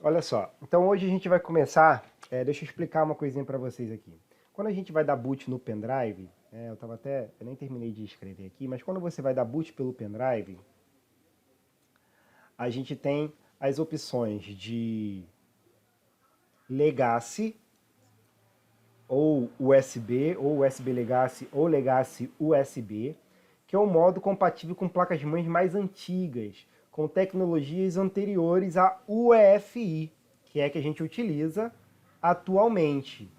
Olha só, então hoje a gente vai começar, deixa eu explicar uma coisinha para vocês aqui. Quando a gente vai dar boot no pendrive, eu nem terminei de escrever aqui, mas quando você vai dar boot pelo pendrive, a gente tem as opções de Legacy, ou USB, ou USB Legacy, ou Legacy USB, que é um modo compatível com placas-mães mais antigas, com tecnologias anteriores à UEFI, que é a que a gente utiliza atualmente.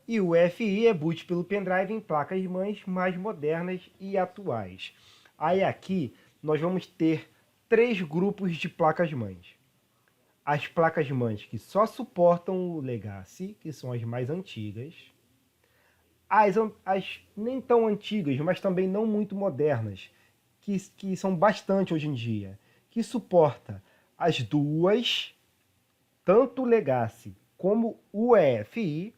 E o UEFI é boot pelo pendrive em placas-mães mais modernas e atuais. Aí aqui nós vamos ter três grupos de placas-mães. As placas-mães que só suportam o Legacy, que são as mais antigas. As nem tão antigas, mas também não muito modernas, que são bastante hoje em dia, que suporta as duas, tanto o Legacy como o EFI,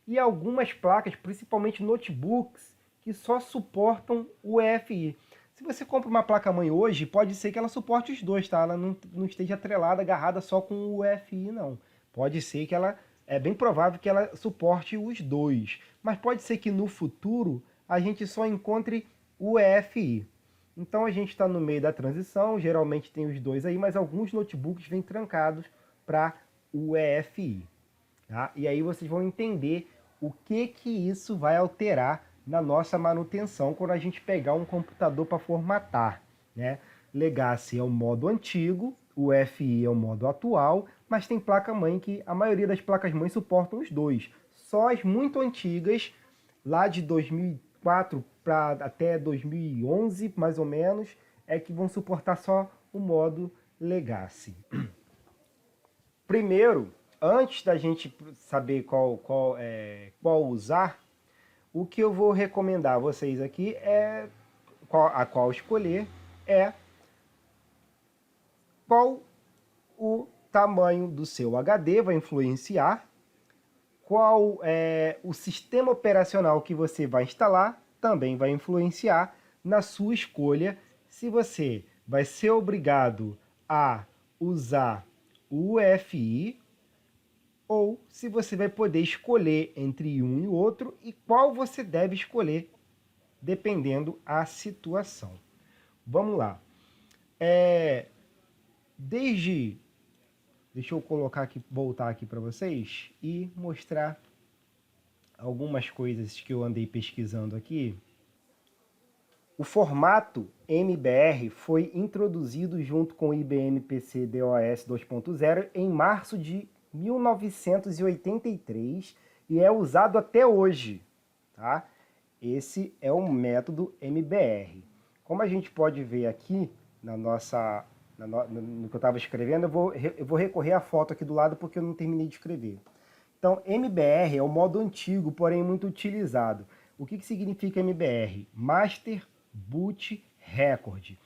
e algumas placas, principalmente notebooks, que só suportam o EFI. Se você compra uma placa-mãe hoje, pode ser que ela suporte os dois, tá? Ela não esteja atrelada, agarrada só com o EFI, não. Pode ser que ela... É bem provável que ela suporte os dois. Mas pode ser que no futuro a gente só encontre o EFI. Então a gente está no meio da transição, geralmente tem os dois aí, mas alguns notebooks vêm trancados para o EFI. Tá? E aí vocês vão entender o que isso vai alterar na nossa manutenção quando a gente pegar um computador para formatar. Né? Legacy é o modo antigo, o FI é o modo atual, mas tem placa-mãe que a maioria das placas-mãe suportam os dois. Só as muito antigas, lá de 2004 para até 2011, mais ou menos, é que vão suportar só o modo Legacy. Primeiro, antes da gente saber qual usar, o que eu vou recomendar a vocês aqui é a qual escolher é qual o tamanho do seu HD vai influenciar, qual é o sistema operacional que você vai instalar, também vai influenciar na sua escolha se você vai ser obrigado a usar o UEFI ou se você vai poder escolher entre um e o outro e qual você deve escolher, dependendo a situação. Vamos lá. Desde... Deixa eu colocar aqui, voltar aqui para vocês e mostrar algumas coisas que eu andei pesquisando aqui. O formato MBR foi introduzido junto com o IBM PC DOS 2.0 em março de 1983 e é usado até hoje. Tá? Esse é o método MBR. Como a gente pode ver aqui no que eu estava escrevendo, eu vou recorrer à foto aqui do lado porque eu não terminei de escrever. Então, MBR é o modo antigo, porém muito utilizado. O que significa MBR? Master Boot Record.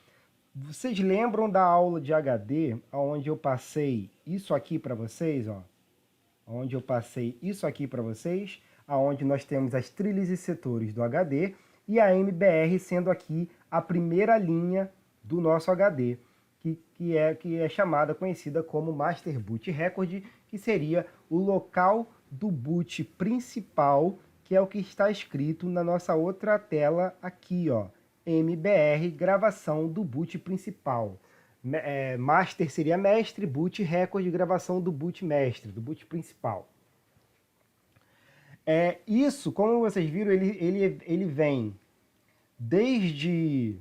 Vocês lembram da aula de HD, onde eu passei isso aqui para vocês? Onde eu passei isso aqui para vocês, onde nós temos as trilhas e setores do HD, e a MBR sendo aqui a primeira linha do nosso HD, que é chamada, conhecida como Master Boot Record, que seria o local do boot principal, que é o que está escrito na nossa outra tela aqui, MBR, gravação do boot principal. Master seria mestre, boot record, gravação do boot mestre, do boot principal. Isso, como vocês viram, ele vem desde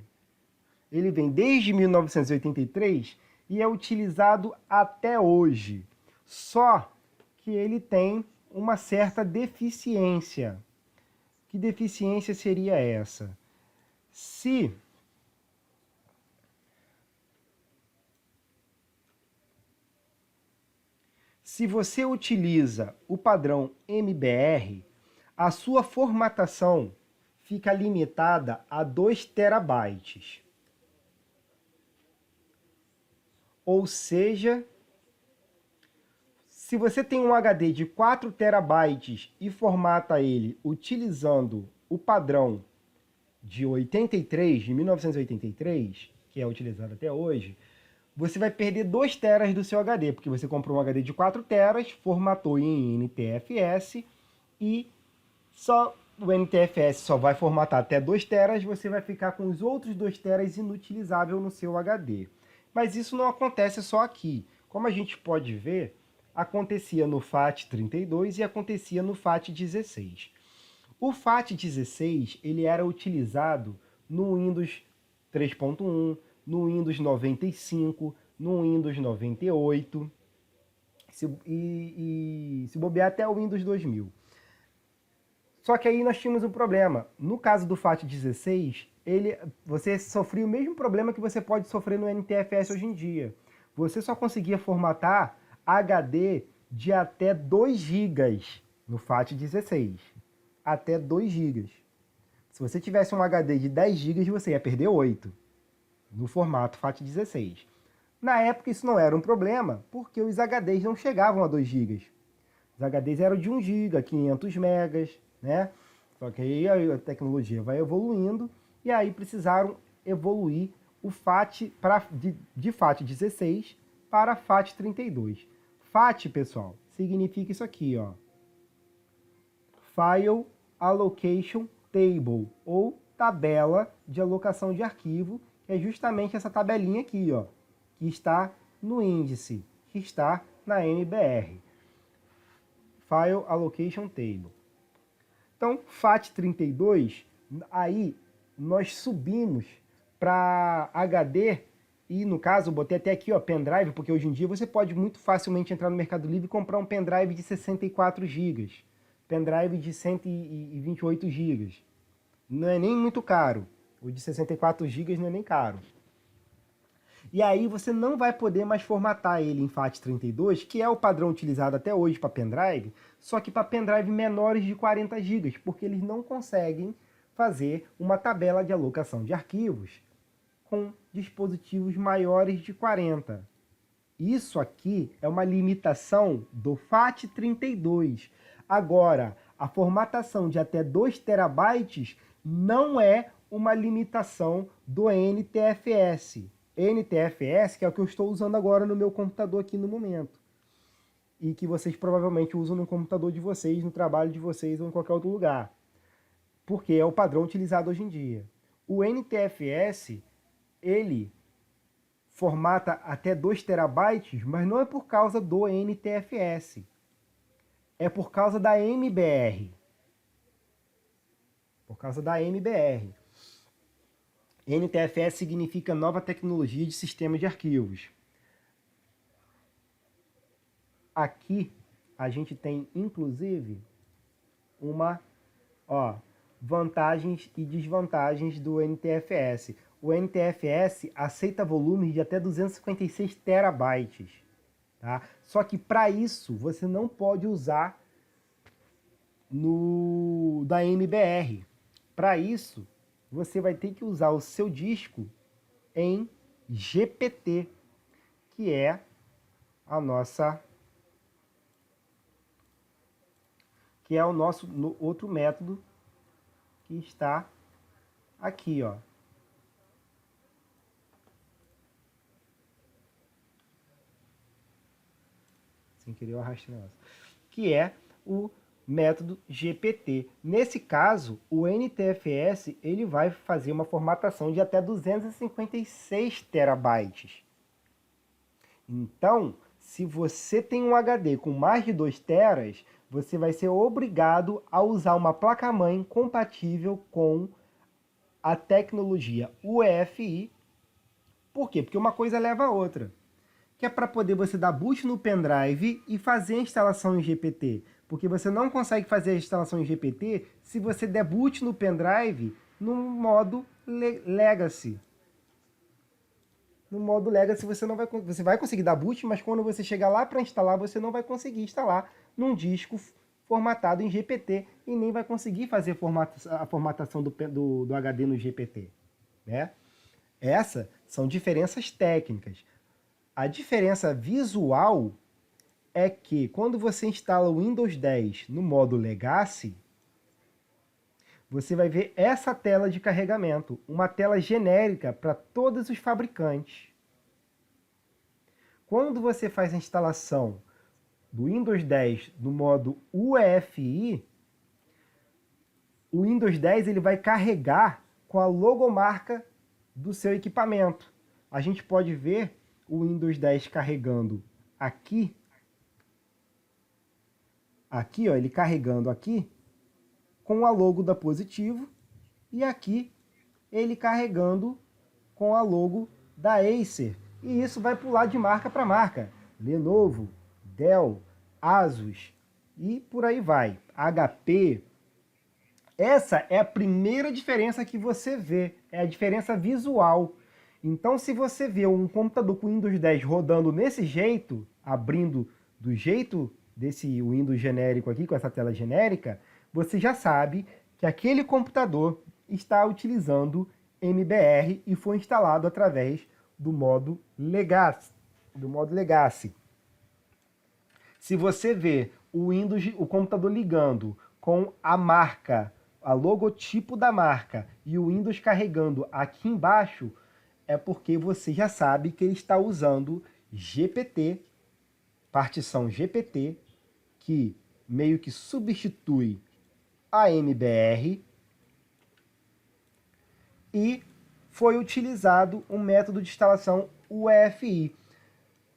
1983 e é utilizado até hoje. Só que ele tem uma certa deficiência. Que deficiência seria essa? Se você utiliza o padrão MBR, a sua formatação fica limitada a 2 terabytes. Ou seja, se você tem um HD de 4 terabytes e formata ele utilizando o padrão de 1983, que é utilizado até hoje, você vai perder 2 teras do seu HD, porque você comprou um HD de 4 teras, formatou em NTFS e só o NTFS só vai formatar até 2 teras, você vai ficar com os outros 2 teras inutilizável no seu HD. Mas isso não acontece só aqui. Como a gente pode ver, acontecia no FAT32 e acontecia no FAT16. O FAT16 ele era utilizado no Windows 3.1, no Windows 95, no Windows 98 se bobear até o Windows 2000. Só que aí nós tínhamos um problema. No caso do FAT16, você sofria o mesmo problema que você pode sofrer no NTFS hoje em dia. Você só conseguia formatar HD de até 2 GB no FAT16. Até 2 GB. Se você tivesse um HD de 10 GB, você ia perder 8 no formato FAT16. Na época isso não era um problema, porque os HDs não chegavam a 2 GB. Os HDs eram de 1 GB, 500 megas, né? Só que aí a tecnologia vai evoluindo e aí precisaram evoluir o FAT de FAT16 para FAT32. FAT, pessoal, significa isso aqui, ó. File Allocation Table, ou tabela de alocação de arquivo, que é justamente essa tabelinha aqui, ó, que está no índice, que está na MBR. File Allocation Table. Então, FAT32, aí nós subimos para HD, e no caso eu botei até aqui, ó, pendrive, porque hoje em dia você pode muito facilmente entrar no Mercado Livre e comprar um pendrive de 64 GB, pendrive de 128 GB. Não é nem muito caro. O de 64 GB não é nem caro. E aí você não vai poder mais formatar ele em FAT32, que é o padrão utilizado até hoje para pendrive, só que para pendrive menores de 40 GB, porque eles não conseguem fazer uma tabela de alocação de arquivos com dispositivos maiores de 40. Isso aqui é uma limitação do FAT32. Agora, a formatação de até 2 terabytes não é uma limitação do NTFS. NTFS, que é o que eu estou usando agora no meu computador aqui no momento. E que vocês provavelmente usam no computador de vocês, no trabalho de vocês ou em qualquer outro lugar. Porque é o padrão utilizado hoje em dia. O NTFS, ele formata até 2 terabytes, mas não é por causa do NTFS. É por causa da MBR. Por causa da MBR. NTFS significa Nova Tecnologia de Sistema de Arquivos. Aqui a gente tem, inclusive, vantagens e desvantagens do NTFS. O NTFS aceita volumes de até 256 terabytes. Tá? Só que para isso você não pode usar da MBR. Para isso, você vai ter que usar o seu disco em GPT, que é o nosso outro método que está aqui, ó. Sem querer eu arrastei o negócio. Que é o método GPT. Nesse caso, o NTFS ele vai fazer uma formatação de até 256 terabytes. Então, se você tem um HD com mais de 2 teras, você vai ser obrigado a usar uma placa-mãe compatível com a tecnologia UEFI. Por quê? Porque uma coisa leva a outra. Que é para poder você dar boot no pendrive e fazer a instalação em GPT. Porque você não consegue fazer a instalação em GPT se você der boot no pendrive no modo Legacy. No modo Legacy você vai conseguir dar boot, mas quando você chegar lá para instalar, você não vai conseguir instalar num disco formatado em GPT e nem vai conseguir fazer a formatação do HD no GPT. Né? Essas são diferenças técnicas. A diferença visual é que quando você instala o Windows 10 no modo Legacy, você vai ver essa tela de carregamento, uma tela genérica para todos os fabricantes. Quando você faz a instalação do Windows 10 no modo UEFI, o Windows 10 ele vai carregar com a logomarca do seu equipamento. A gente pode ver o Windows 10 carregando aqui. Aqui, ó, ele carregando aqui com a logo da Positivo e aqui ele carregando com a logo da Acer. E isso vai pular de marca para marca. Lenovo, Dell, Asus e por aí vai. HP. Essa é a primeira diferença que você vê, é a diferença visual. Então, se você vê um computador com Windows 10 rodando nesse jeito, abrindo do jeito desse Windows genérico aqui, com essa tela genérica, você já sabe que aquele computador está utilizando MBR e foi instalado através do modo Legacy. Se você vê o Windows, o computador ligando com a marca, a logotipo da marca e o Windows carregando aqui embaixo, é porque você já sabe que ele está usando GPT, partição GPT, que meio que substitui a MBR e foi utilizado um método de instalação UEFI.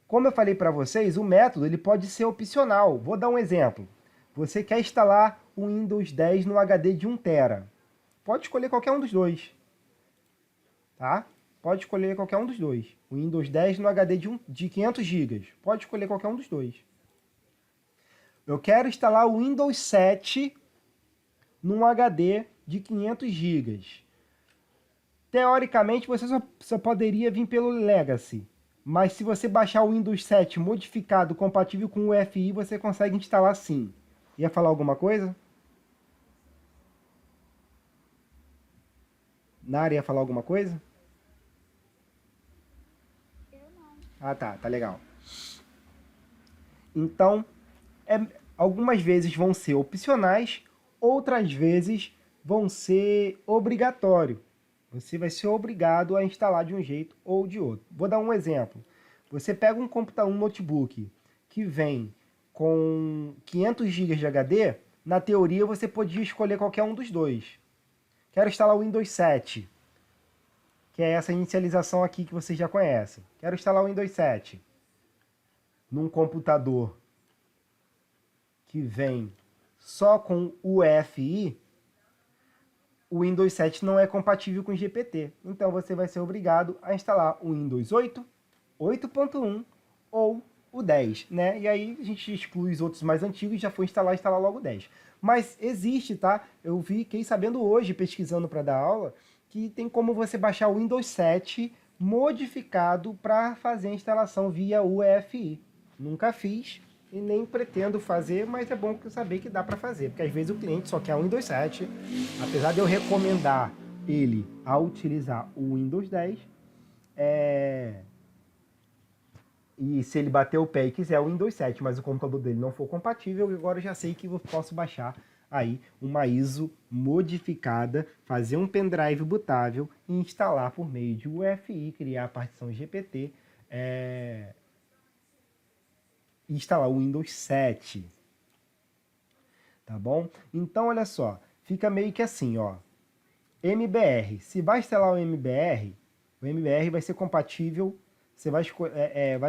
Como eu falei para vocês, o método ele pode ser opcional. Vou dar um exemplo. Você quer instalar o Windows 10 no HD de 1 TB. Pode escolher qualquer um dos dois. Tá? Pode escolher qualquer um dos dois. O Windows 10 no HD de 500 GB. Pode escolher qualquer um dos dois. Eu quero instalar o Windows 7 num HD de 500 GB. Teoricamente, você só poderia vir pelo Legacy. Mas se você baixar o Windows 7 modificado, compatível com o UEFI, você consegue instalar sim. Ia falar alguma coisa? Nara ia falar alguma coisa? Eu não. Ah, tá legal. Então, algumas vezes vão ser opcionais, outras vezes vão ser obrigatórios. Você vai ser obrigado a instalar de um jeito ou de outro. Vou dar um exemplo. Você pega um computador, um notebook que vem com 500 GB de HD, na teoria você podia escolher qualquer um dos dois. Quero instalar o Windows 7, que é essa inicialização aqui que vocês já conhecem. Quero instalar o Windows 7 num computador que vem só com UEFI, o Windows 7 não é compatível com GPT. Então você vai ser obrigado a instalar o Windows 8, 8.1 ou o 10, né? E aí a gente exclui os outros mais antigos e já foi instalar logo o 10. Mas existe, tá? Eu fiquei sabendo hoje, pesquisando para dar aula, que tem como você baixar o Windows 7 modificado para fazer a instalação via UEFI. Nunca fiz e nem pretendo fazer, mas é bom saber que dá para fazer, porque às vezes o cliente só quer o Windows 7, apesar de eu recomendar ele a utilizar o Windows 10, e se ele bater o pé e quiser o Windows 7, mas o computador dele não for compatível, agora eu já sei que eu posso baixar aí uma ISO modificada, fazer um pendrive bootável e instalar por meio de UEFI, criar a partição GPT, e instalar o Windows 7. Tá bom? Então, olha só, fica meio que assim, ó. MBR. Se vai instalar o MBR vai ser compatível. Você vai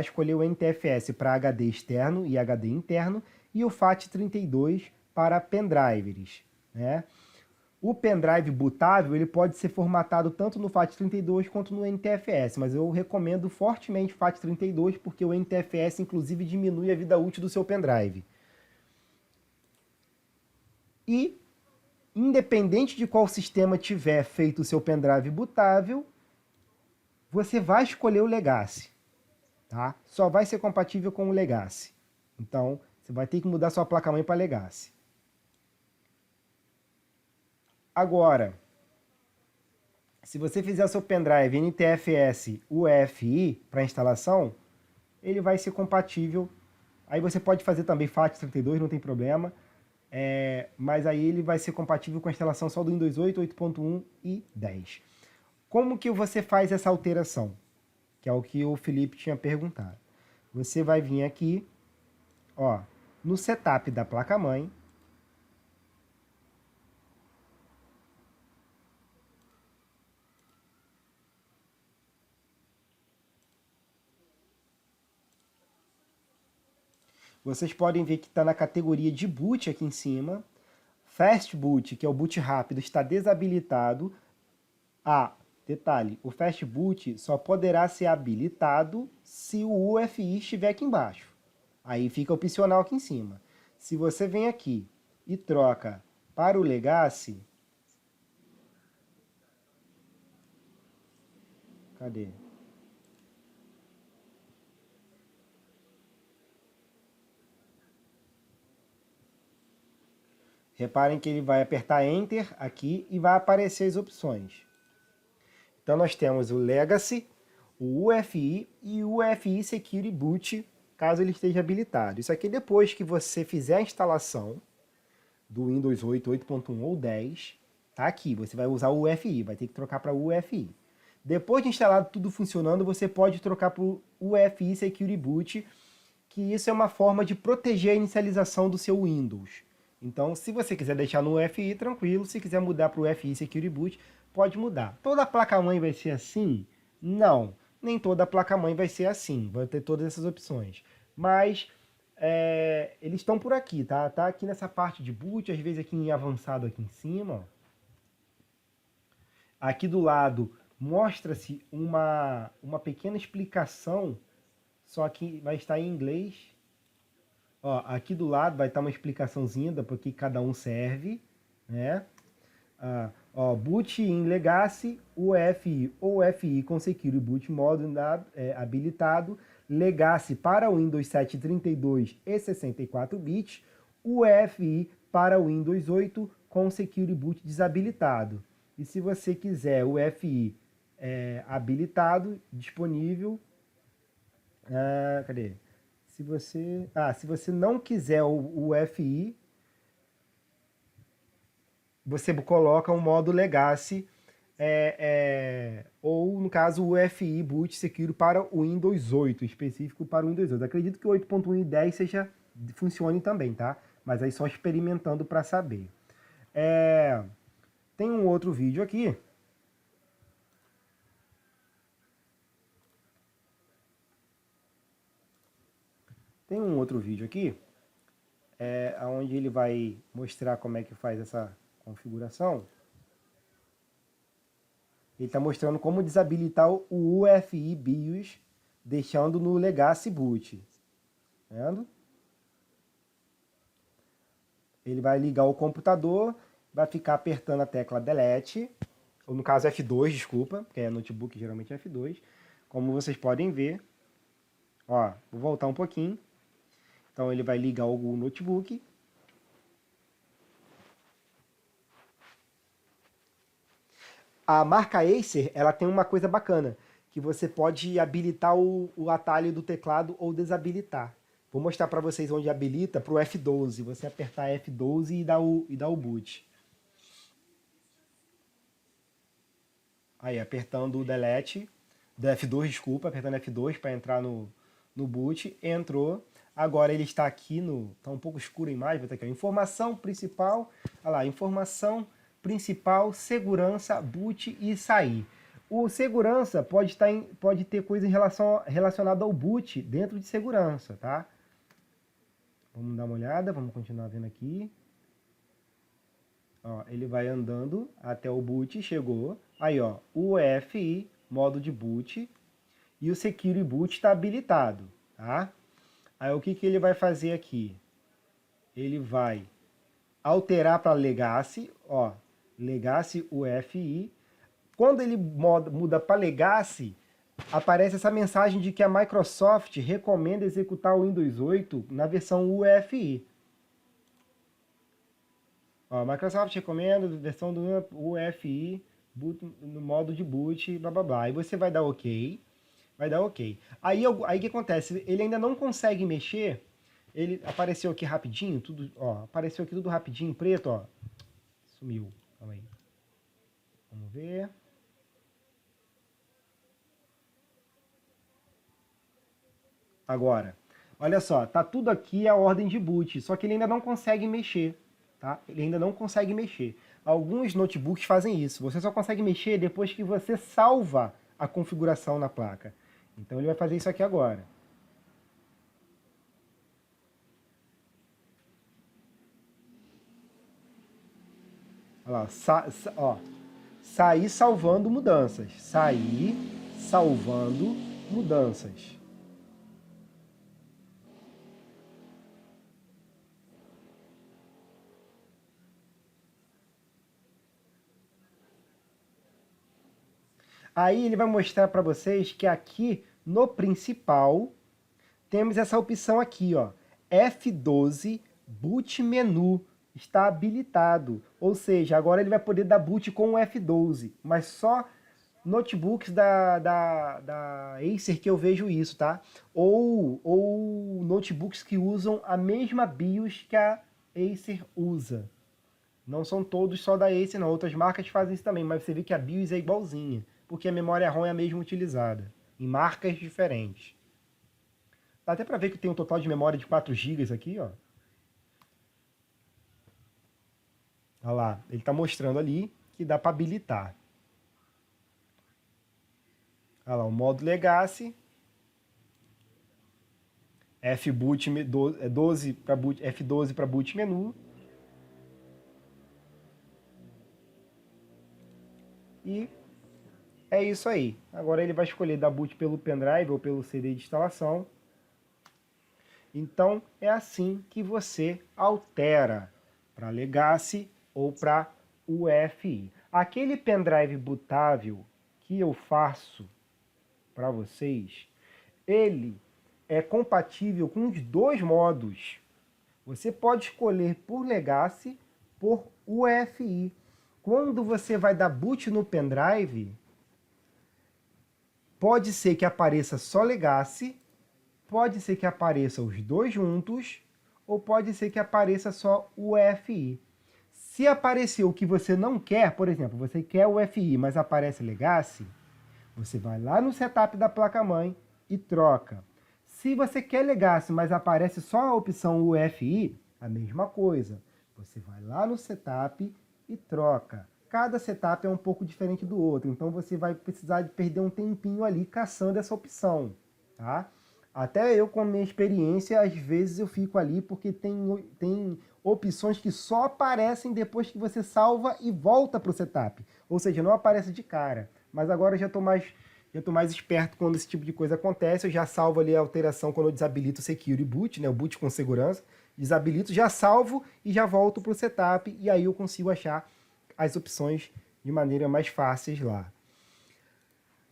escolher o NTFS para HD externo e HD interno e o FAT32 para pendrives, né? O pendrive bootável ele pode ser formatado tanto no FAT32 quanto no NTFS, mas eu recomendo fortemente o FAT32 porque o NTFS inclusive diminui a vida útil do seu pendrive. E, independente de qual sistema tiver feito o seu pendrive bootável, você vai escolher o Legacy, tá? Só vai ser compatível com o Legacy. Então, você vai ter que mudar sua placa-mãe para Legacy. Agora, se você fizer seu pendrive NTFS UEFI para instalação, ele vai ser compatível. Aí você pode fazer também FAT32, não tem problema. Mas aí ele vai ser compatível com a instalação só do Windows 8, 8.1 e 10. Como que você faz essa alteração? Que é o que o Felipe tinha perguntado. você vai vir aqui, ó, no setup da placa-mãe. Vocês podem ver que está na categoria de boot aqui em cima. Fast Boot, que é o boot rápido, está desabilitado. Ah, detalhe, o Fast Boot só poderá ser habilitado se o UFI estiver aqui embaixo. Aí fica opcional aqui em cima. Se você vem aqui e troca para o Legacy... Cadê? Reparem que ele vai apertar Enter aqui e vai aparecer as opções. Então nós temos o Legacy, o UFI e o UFI Security Boot, caso ele esteja habilitado. Isso aqui depois que você fizer a instalação do Windows 8, 8.1 ou 10, tá aqui, você vai usar o UFI, vai ter que trocar para o UFI. Depois de instalado tudo funcionando, você pode trocar para o UFI Security Boot, que isso é uma forma de proteger a inicialização do seu Windows. Então, se você quiser deixar no UFI, tranquilo. Se quiser mudar para o UFI Security Boot, pode mudar. Toda placa-mãe vai ser assim? Não, nem toda placa-mãe vai ser assim. Vai ter todas essas opções. Mas eles estão por aqui, tá? Tá aqui nessa parte de boot, às vezes aqui em avançado aqui em cima. Ó. Aqui do lado mostra-se uma pequena explicação, só que vai estar em inglês. Ó, aqui do lado vai estar uma explicaçãozinha da porque cada um serve, né? Ó, boot in Legacy, UFI ou UFI com Security Boot Mode habilitado, Legacy para Windows 7, 32 e 64 bits, UFI para Windows 8 com Security Boot desabilitado. E se você quiser o UFI habilitado, disponível, cadê? Se você não quiser o UFI, você coloca um modo Legacy, ou no caso o UFI Boot Secure para o Windows 8, específico para o Windows 8. Acredito que o 8.1 e 10 funcione também, tá? Mas aí só experimentando para saber. Tem um outro vídeo aqui. Tem um outro vídeo aqui, onde ele vai mostrar como é que faz essa configuração. Ele está mostrando como desabilitar o UFI BIOS, deixando no Legacy Boot. Vendo? Ele vai ligar o computador, vai ficar apertando a tecla Delete, ou no caso F2, desculpa, porque é notebook geralmente é F2. Como vocês podem ver, ó, vou voltar um pouquinho. Então ele vai ligar o notebook. A marca Acer, ela tem uma coisa bacana, que você pode habilitar o atalho do teclado ou desabilitar. Vou mostrar para vocês onde habilita para o F12. Você apertar F12 e dá o boot. Aí, apertando o delete, do F2, desculpa, apertando F2 para entrar no boot, entrou. Agora ele está aqui tá um pouco escuro a imagem, vai estar aqui, ó, informação principal, olha lá, informação principal, segurança, boot e sair. O segurança pode ter coisa relacionada ao boot dentro de segurança, tá? Vamos dar uma olhada, vamos continuar vendo aqui. Ó, ele vai andando até o boot, chegou. Aí, ó, UEFI, modo de boot, e o Security Boot está habilitado, tá? Aí o que ele vai fazer aqui? Ele vai alterar para Legacy, ó, Legacy UEFI. Quando ele muda para Legacy, aparece essa mensagem de que a Microsoft recomenda executar o Windows 8 na versão UEFI. Ó, Microsoft recomenda a versão do UEFI no modo de boot, blá blá blá. Aí você vai dar OK. Vai dar OK. Aí o que acontece? Ele ainda não consegue mexer. Ele apareceu aqui rapidinho, tudo, ó, apareceu aqui tudo rapidinho, preto, ó. Sumiu. Calma aí. Vamos ver. Agora, olha só, tá tudo aqui a ordem de boot, só que ele ainda não consegue mexer, tá? Ele ainda não consegue mexer. Alguns notebooks fazem isso, você só consegue mexer depois que você salva a configuração na placa. Então ele vai fazer isso aqui agora. Olha lá, ó, sair salvando mudanças. Sair salvando mudanças. Aí ele vai mostrar para vocês que aqui no principal temos essa opção aqui, ó, F12 Boot Menu está habilitado, ou seja, agora ele vai poder dar boot com o F12, mas só notebooks da Acer que eu vejo isso, tá? Ou notebooks que usam a mesma BIOS que a Acer usa. Não são todos só da Acer, não. Outras marcas fazem isso também, mas você vê que a BIOS é igualzinha, porque a memória ROM é a mesma utilizada, em marcas diferentes. Dá até para ver que tem um total de memória de 4 GB aqui, ó. Olha lá, ele está mostrando ali que dá para habilitar. Olha lá, o modo Legacy, F-boot 12 para boot, F12 para boot menu. E é isso aí. Agora ele vai escolher dar boot pelo pendrive ou pelo CD de instalação. Então é assim que você altera para Legacy ou para UEFI. Aquele pendrive bootável que eu faço para vocês, ele é compatível com os dois modos. Você pode escolher por Legacy, por UEFI. Quando você vai dar boot no pendrive, pode ser que apareça só Legacy, pode ser que apareça os dois juntos, ou pode ser que apareça só o UEFI. Se aparecer o que você não quer, por exemplo, você quer o UEFI, mas aparece Legacy, você vai lá no setup da placa-mãe e troca. Se você quer Legacy, mas aparece só a opção UEFI, a mesma coisa. Você vai lá no setup e troca. Cada setup é um pouco diferente do outro, então você vai precisar de perder um tempinho ali caçando essa opção, tá? Até eu, com a minha experiência, às vezes eu fico ali porque tem opções que só aparecem depois que você salva e volta para o setup. Ou seja, não aparece de cara. Mas agora eu já estou mais esperto quando esse tipo de coisa acontece. Eu já salvo ali a alteração quando eu desabilito o Security Boot, né, o boot com segurança. Desabilito, já salvo e já volto para o setup. E aí eu consigo achar as opções de maneira mais fáceis lá.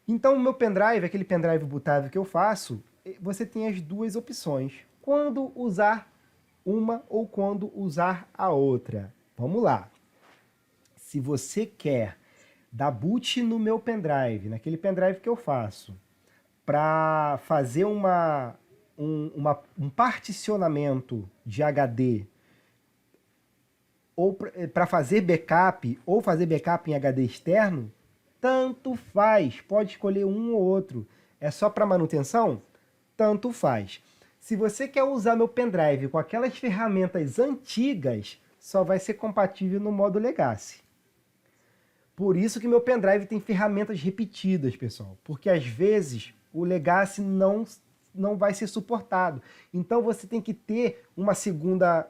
Então o meu pendrive, aquele pendrive bootável que eu faço, você tem as duas opções. Quando usar uma ou quando usar a outra. Vamos lá. Se você quer dar boot no meu pendrive, naquele pendrive que eu faço, para fazer um particionamento de HD, ou para fazer backup, ou fazer backup em HD externo, tanto faz. Pode escolher um ou outro. É só para manutenção? Tanto faz. Se você quer usar meu pendrive com aquelas ferramentas antigas, só vai ser compatível no modo Legacy. Por isso que meu pendrive tem ferramentas repetidas, pessoal. Porque às vezes o Legacy não vai ser suportado. Então você tem que ter uma segunda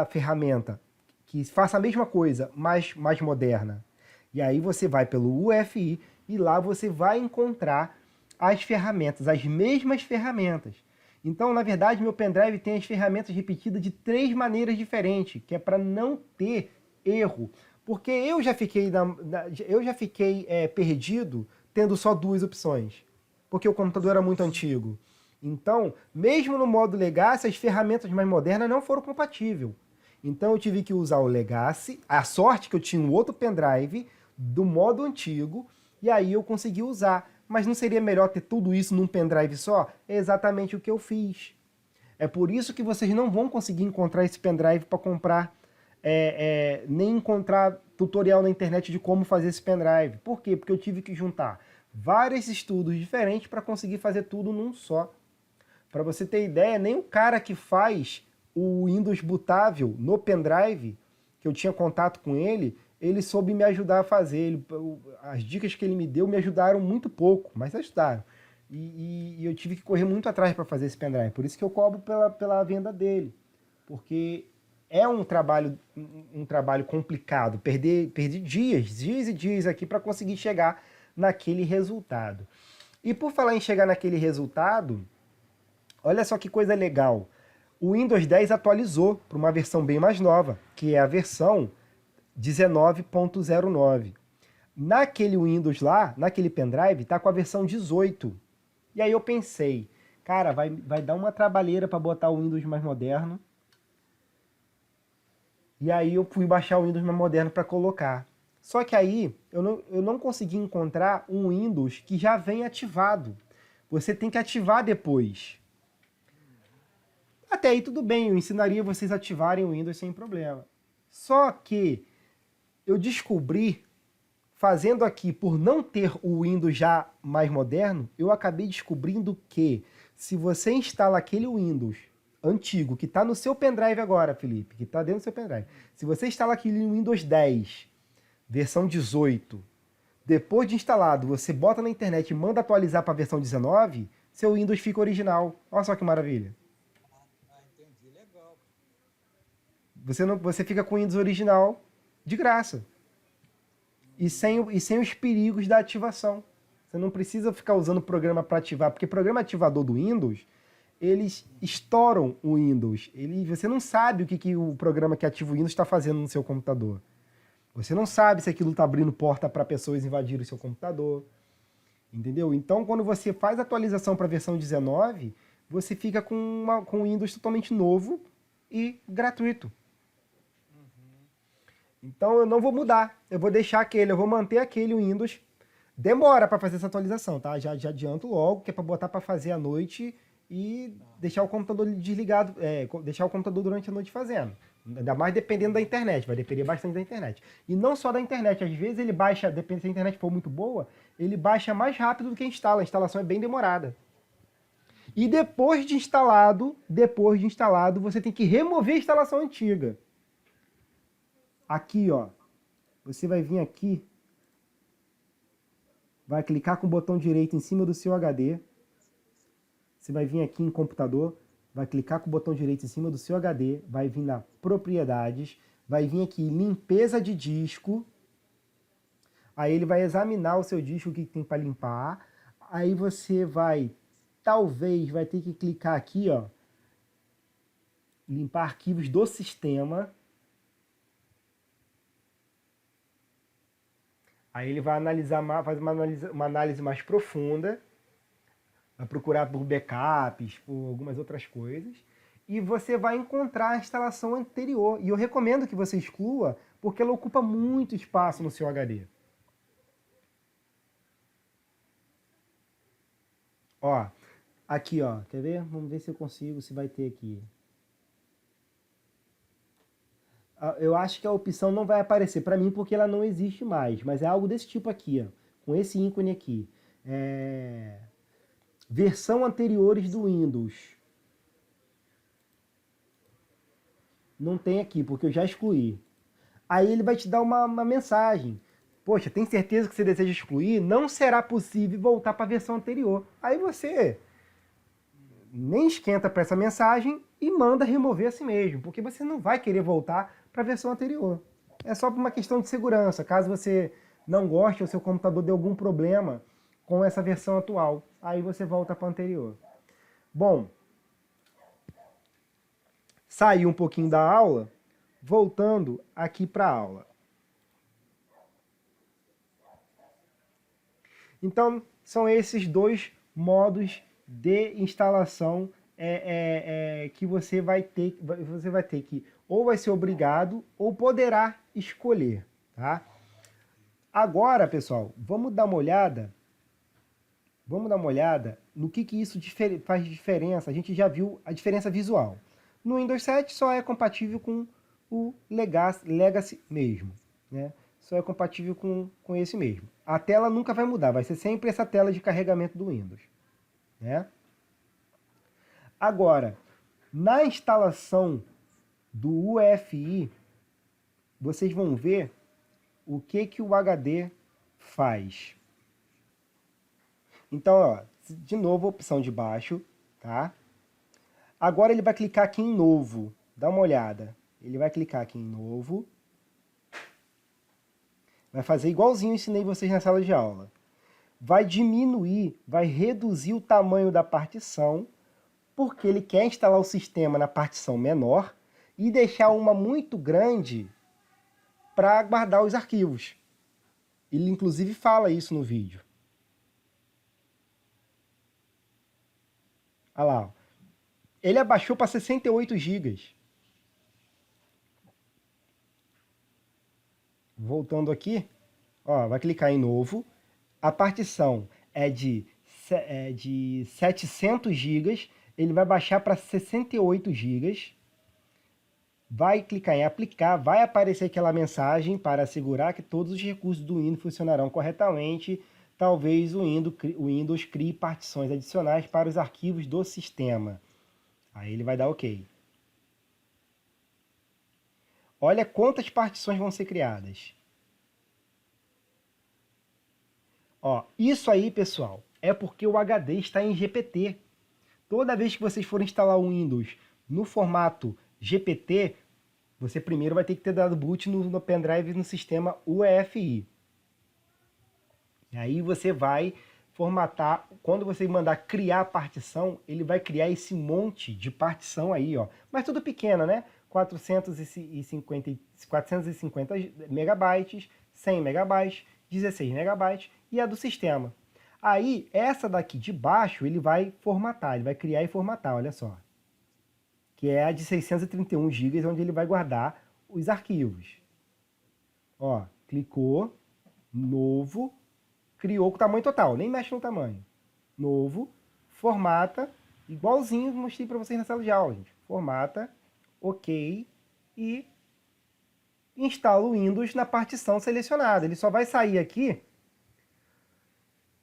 ferramenta que faça a mesma coisa, mas mais moderna. E aí você vai pelo UEFI e lá você vai encontrar as ferramentas, as mesmas ferramentas. Então, na verdade, meu pendrive tem as ferramentas repetidas de 3 maneiras diferentes, que é para não ter erro. Porque eu já fiquei, perdido tendo só 2 opções, porque o computador era muito antigo. Então, mesmo no modo Legacy, as ferramentas mais modernas não foram compatíveis. Então eu tive que usar o Legacy, a sorte que eu tinha um outro pendrive do modo antigo, e aí eu consegui usar. Mas não seria melhor ter tudo isso num pendrive só? É exatamente o que eu fiz. É por isso que vocês não vão conseguir encontrar esse pendrive para comprar, nem encontrar tutorial na internet de como fazer esse pendrive. Por quê? Porque eu tive que juntar vários estudos diferentes para conseguir fazer tudo num só. Para você ter ideia, nem o cara que faz o Windows bootável no pendrive, que eu tinha contato com ele, ele soube me ajudar a fazer. As dicas que ele me deu me ajudaram muito pouco, mas ajudaram. E eu tive que correr muito atrás para fazer esse pendrive. Por isso que eu cobro pela venda dele. Porque é um trabalho complicado. Perdi dias e dias aqui para conseguir chegar naquele resultado. E por falar em chegar naquele resultado, olha só que coisa legal. O Windows 10 atualizou para uma versão bem mais nova, que é a versão 19.09. Naquele Windows lá, naquele pendrive, tá com a versão 18. E aí eu pensei, cara, vai dar uma trabalheira para botar o Windows mais moderno. E aí eu fui baixar o Windows mais moderno para colocar. Só que aí eu não consegui encontrar um Windows que já vem ativado. Você tem que ativar depois. Até aí tudo bem, eu ensinaria vocês a ativarem o Windows sem problema. Só que eu descobri, fazendo aqui, por não ter o Windows já mais moderno, eu acabei descobrindo que se você instala aquele Windows antigo, que está no seu pendrive agora, Felipe, que está dentro do seu pendrive, se você instala aquele Windows 10, versão 18, depois de instalado, você bota na internet e manda atualizar para a versão 19, seu Windows fica original. Olha só que maravilha. Entendi, legal. Você fica com o Windows original de graça. E sem os perigos da ativação. Você não precisa ficar usando o programa para ativar, porque o programa ativador do Windows, eles estouram o Windows. Você não sabe o que o programa que ativa o Windows está fazendo no seu computador. Você não sabe se aquilo está abrindo porta para pessoas invadirem o seu computador. Entendeu? Então, quando você faz a atualização para a versão 19, você fica com um Windows totalmente novo e gratuito. Então eu não vou mudar, eu vou deixar aquele, eu vou manter aquele Windows. Demora para fazer essa atualização, tá? Já adianto logo, que é para botar para fazer à noite e deixar o computador desligado, deixar o computador durante a noite fazendo. Ainda mais dependendo da internet, vai depender bastante da internet. E não só da internet, às vezes ele baixa, depende se a internet for muito boa, ele baixa mais rápido do que instala, a instalação é bem demorada. E depois de instalado, você tem que remover a instalação antiga. Aqui, ó, você vai vir aqui, vai clicar com o botão direito em cima do seu HD, você vai vir aqui em computador, vai clicar com o botão direito em cima do seu HD, vai vir na propriedades, vai vir aqui limpeza de disco, aí ele vai examinar o seu disco, o que tem para limpar, aí você talvez vai ter que clicar aqui, ó, limpar arquivos do sistema. Aí ele vai analisar, faz uma análise mais profunda, vai procurar por backups, por algumas outras coisas, e você vai encontrar a instalação anterior. E eu recomendo que você exclua, porque ela ocupa muito espaço no seu HD. Ó, aqui, ó, quer ver? Vamos ver se eu consigo, se vai ter aqui. Eu acho que a opção não vai aparecer para mim porque ela não existe mais, mas é algo desse tipo aqui, ó, com esse ícone aqui. Versão anteriores do Windows. Não tem aqui, porque eu já excluí. Aí ele vai te dar uma mensagem. Poxa, tem certeza que você deseja excluir? Não será possível voltar para a versão anterior. Aí você nem esquenta para essa mensagem e manda remover a si mesmo, porque você não vai querer voltar para a versão anterior. É só por uma questão de segurança, caso você não goste ou seu computador dê algum problema com essa versão atual. Aí você volta para a anterior. Bom, saí um pouquinho da aula, voltando aqui para a aula. Então, são esses dois modos de instalação que você vai ter que ou vai ser obrigado ou poderá escolher, tá? Agora, pessoal, vamos dar uma olhada no que isso faz diferença. A gente já viu a diferença visual. No Windows 7 só é compatível com o Legacy mesmo, né? Só é compatível com esse mesmo. A tela nunca vai mudar, vai ser sempre essa tela de carregamento do Windows, né? Agora, na instalação do UEFI, vocês vão ver o que o HD faz. Então, ó, de novo, opção de baixo, tá? Agora ele vai clicar aqui em novo. Dá uma olhada. Ele vai clicar aqui em novo. Vai fazer igualzinho eu ensinei vocês na sala de aula. Vai diminuir, vai reduzir o tamanho da partição, porque ele quer instalar o sistema na partição menor e deixar uma muito grande para guardar os arquivos. Ele inclusive fala isso no vídeo. Olha lá. Ó. Ele abaixou para 68 GB. Voltando aqui, ó, vai clicar em novo. A partição é de 700 GB. Ele vai baixar para 68 GB. Vai clicar em aplicar, vai aparecer aquela mensagem para assegurar que todos os recursos do Windows funcionarão corretamente. Talvez o Windows crie partições adicionais para os arquivos do sistema. Aí ele vai dar OK. Olha quantas partições vão ser criadas. Ó, isso aí, pessoal, é porque o HD está em GPT. Toda vez que vocês forem instalar o Windows no formato GPT, você primeiro vai ter que ter dado boot no pendrive no sistema UEFI. E aí você vai formatar, quando você mandar criar a partição, ele vai criar esse monte de partição aí, ó. Mas tudo pequena, né? 450 megabytes, 100 megabytes, 16 megabytes e a do sistema. Aí, essa daqui de baixo, ele vai formatar, ele vai criar e formatar, olha só. Que é a de 631 GB, onde ele vai guardar os arquivos. Ó, clicou, novo, criou com o tamanho total, nem mexe no tamanho. Novo, formata, igualzinho que mostrei para vocês na sala de aula, gente. Formata, OK, e instala o Windows na partição selecionada. Ele só vai sair aqui,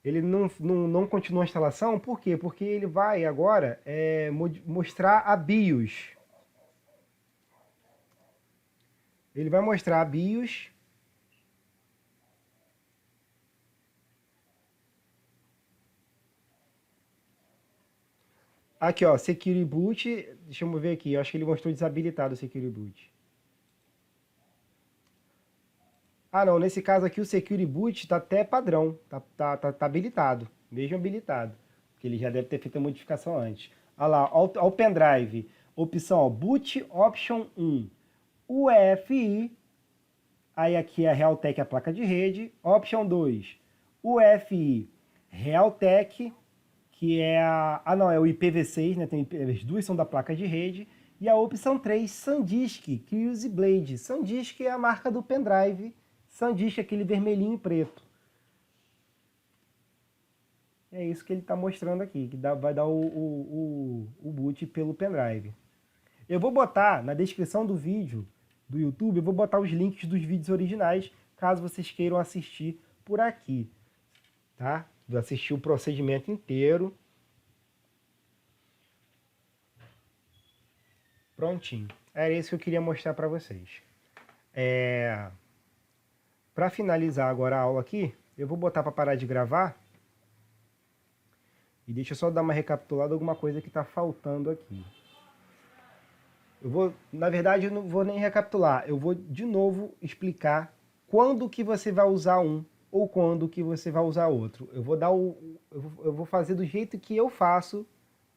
ele não continua a instalação, por quê? Porque ele vai agora mostrar a BIOS. Ele vai mostrar a BIOS. Aqui, ó, Security Boot. Deixa eu ver aqui. Eu acho que ele mostrou desabilitado o Security Boot. Ah, não. Nesse caso aqui, o Security Boot está até padrão. Tá habilitado. Mesmo habilitado. Porque ele já deve ter feito a modificação antes. Olha lá. Olha o pendrive. Opção, ó, Boot Option 1. UEFI. Aí aqui é a Realtek, a placa de rede. Option 2. UEFI Realtek, que é é o IPv6, né? As duas são da placa de rede. E a opção 3, SanDisk, que use Blade. SanDisk é a marca do pendrive. SanDisk é aquele vermelhinho e preto. É isso que ele está mostrando aqui, que vai dar o boot pelo pendrive. Eu vou botar na descrição do vídeo do YouTube, eu vou botar os links dos vídeos originais, caso vocês queiram assistir por aqui. Tá? Vou assistir o procedimento inteiro. Prontinho. Era isso que eu queria mostrar para vocês. Para finalizar agora a aula aqui, eu vou botar para parar de gravar. E deixa eu só dar uma recapitulada, alguma coisa que está faltando aqui. Na verdade, eu não vou nem recapitular. Eu vou de novo explicar quando que você vai usar um ou quando que você vai usar outro. Eu vou fazer do jeito que eu faço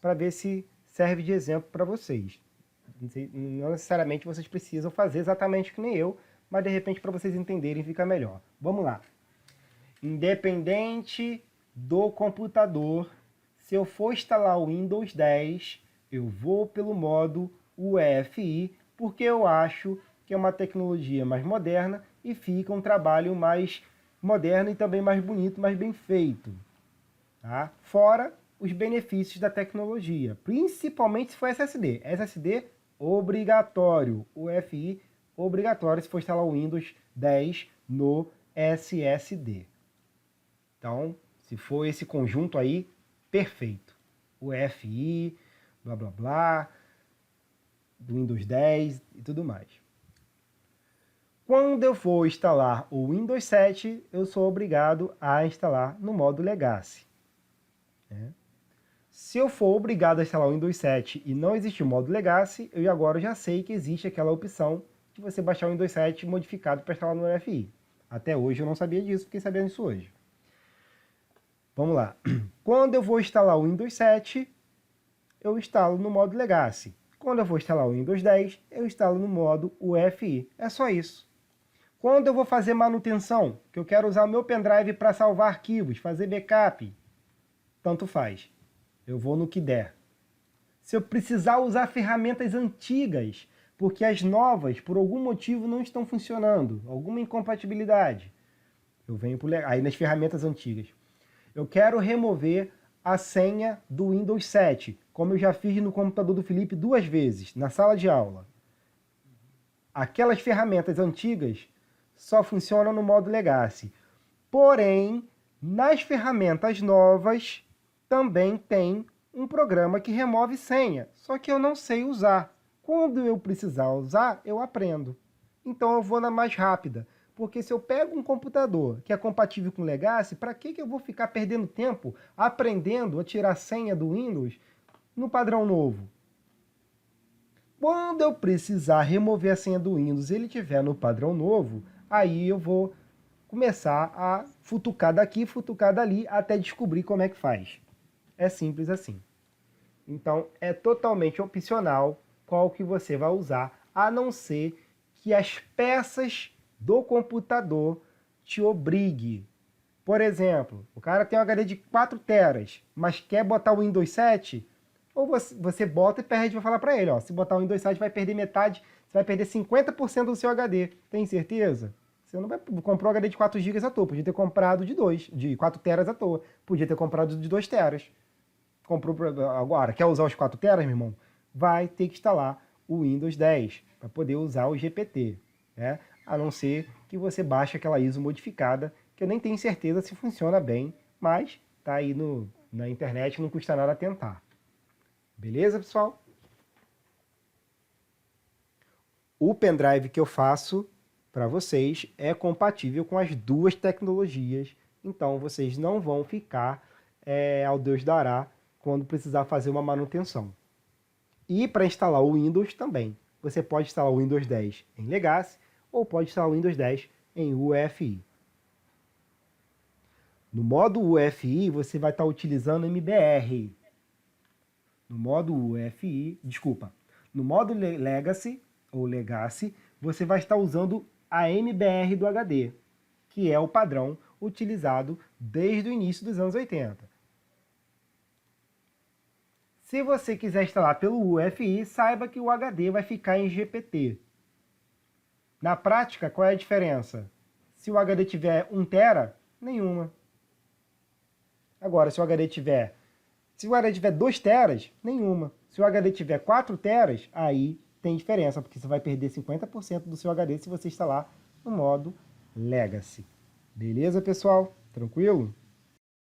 para ver se serve de exemplo para vocês. Não necessariamente vocês precisam fazer exatamente que nem eu, mas de repente para vocês entenderem fica melhor. Vamos lá. Independente do computador, se eu for instalar o Windows 10, eu vou pelo modo UEFI, porque eu acho que é uma tecnologia mais moderna e fica um trabalho mais moderno e também mais bonito, mais bem feito. Tá? Fora os benefícios da tecnologia, principalmente se for SSD. SSD obrigatório, UEFI obrigatório se for instalar o Windows 10 no SSD. Então, se for esse conjunto aí, perfeito. UEFI, blá blá blá, do Windows 10 e tudo mais. Quando eu for instalar o Windows 7, eu sou obrigado a instalar no modo Legacy. Se eu for obrigado a instalar o Windows 7 e não existe o modo Legacy, eu agora já sei que existe aquela opção de você baixar o Windows 7 modificado para instalar no UEFI. Até hoje eu não sabia disso, fiquei sabendo isso hoje. Vamos lá. Quando eu vou instalar o Windows 7, eu instalo no modo Legacy. Quando eu vou instalar o Windows 10, eu instalo no modo UEFI. É só isso. Quando eu vou fazer manutenção, que eu quero usar o meu pendrive para salvar arquivos, fazer backup, tanto faz. Eu vou no que der. Se eu precisar usar ferramentas antigas, porque as novas, por algum motivo, não estão funcionando, alguma incompatibilidade, eu venho aí nas ferramentas antigas. Eu quero remover a senha do Windows 7, como eu já fiz no computador do Felipe 2 vezes, na sala de aula. Aquelas ferramentas antigas só funcionam no modo Legacy. Porém, nas ferramentas novas, também tem um programa que remove senha, só que eu não sei usar. Quando eu precisar usar, eu aprendo. Então eu vou na mais rápida, porque se eu pego um computador que é compatível com Legacy, para que eu vou ficar perdendo tempo aprendendo a tirar a senha do Windows no padrão novo? Quando eu precisar remover a senha do Windows e ele estiver no padrão novo, aí eu vou começar a futucar daqui, futucar dali, até descobrir como é que faz. É simples assim. Então, é totalmente opcional qual que você vai usar, a não ser que as peças do computador te obrigue. Por exemplo, o cara tem um HD de 4 teras, mas quer botar o Windows 7, ou você bota e perde, vai falar para ele, ó, se botar o Windows 7 vai perder metade, você vai perder 50% do seu HD. Tem certeza? Você não vai comprou um HD de 4 GB à toa, podia ter comprado de 4 teras à toa, podia ter comprado de 2 teras. Comprou agora, quer usar os 4 teras, meu irmão? Vai ter que instalar o Windows 10 para poder usar o GPT, né? A não ser que você baixe aquela ISO modificada, que eu nem tenho certeza se funciona bem, mas tá aí na internet, não custa nada tentar. Beleza, pessoal? O pendrive que eu faço para vocês é compatível com as duas tecnologias, então vocês não vão ficar ao Deus dará quando precisar fazer uma manutenção. E para instalar o Windows também. Você pode instalar o Windows 10 em Legacy ou pode instalar o Windows 10 em UEFI. No modo UEFI, você vai estar utilizando MBR. No modo UEFI, desculpa, no modo Legacy ou Legacy, você vai estar usando a MBR do HD, que é o padrão utilizado desde o início dos anos 80. Se você quiser instalar pelo UEFI, saiba que o HD vai ficar em GPT. Na prática, qual é a diferença? Se o HD tiver 1 tera, nenhuma. Agora, se o HD tiver 2 teras, nenhuma. Se o HD tiver 4 teras, aí tem diferença, porque você vai perder 50% do seu HD se você instalar no modo Legacy. Beleza, pessoal? Tranquilo?